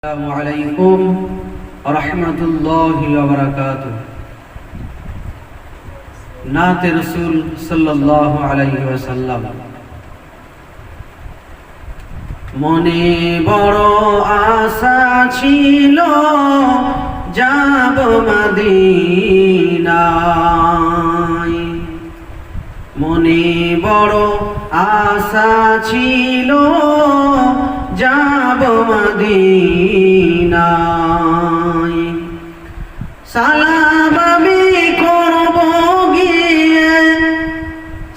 আসসালামু আলাইকুম ওয়া রাহমাতুল্লাহি ওয়া বারাকাতুহু। নাতে রাসূল সাল্লাল্লাহু আলাইহি ওয়াসাল্লাম। মনে বড় আশা ছিল যাব মদিনায়, মনে বড় আশা ছিল যাব মদিনায়। সালাম আমি করব গিয়ে,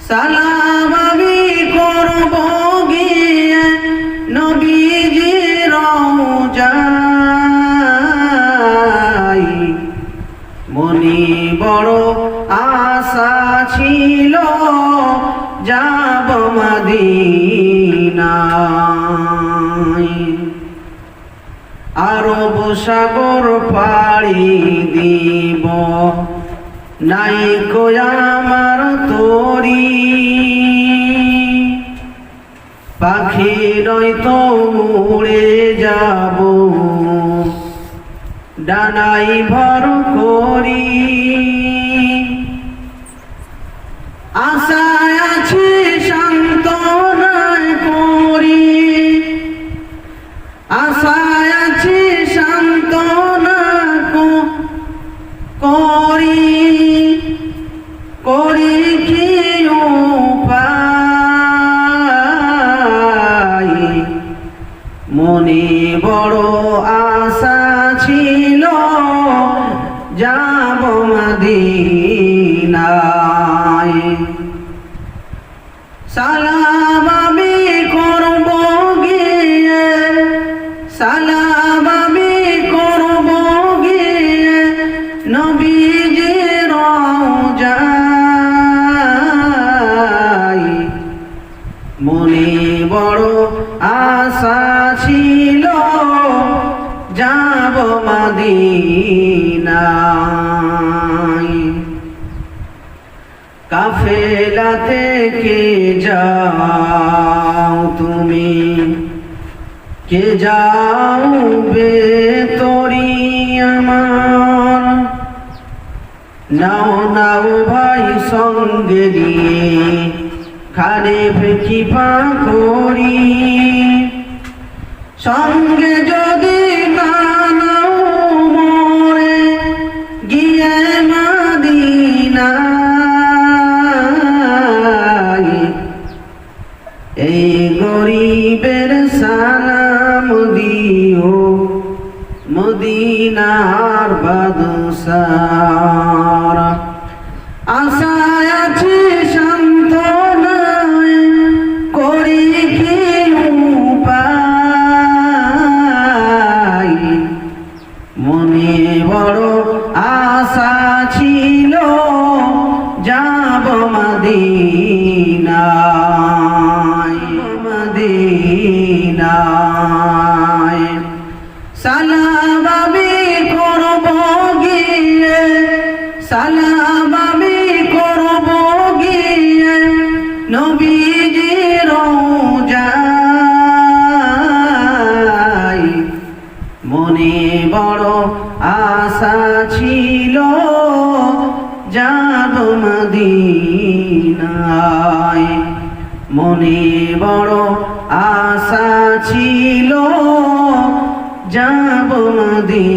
সালাম আমি করব গিয়ে নবীজির রওজায়। মনে বড় আশা ছিল যাব মদিনায়। আরব সাগর পাড়ি দিব, নাই কো আমার তরি, পাখি নয়তো উড়ে যাব ডানাই ভর করি। আশায় আছি সান্ত্বনায় করি, আশায় আছি সান্ত্বনা করি, করি কি উপায়। মনে বড় আশা ছিল যাব মদিনায়। সালাম আমি করব গিয়ে, সালাম আমি করব গিয়ে নবীজির রওজায়। মনে বড় আশা ছিল যাব মদিনায়। কাফেলাতে কে যাও তুমি, কে যাওবে তরি আমার। নাও নাও ভাই সঙ্গে নিয়ে খানে ফেঁকি পা করি। সঙ্গে যদি না নাও মরে গিয়ে মদিনায়। এই গরিবের সালাম দিও মদিনার বাদশার। আশায় আছি সান্ত্বনায় করি কি উপায়। মনে বড় আশা ছিল যাব মদিনায়, মদিনায়। সালাম আমি করব গিয়ে, সালাম আমি করব গিয়ে নবীজির রওজায়। মনে বড় আশা ছিল যাব মদিনায়। মনে বড় আশা ছিল যাব মদিনায়।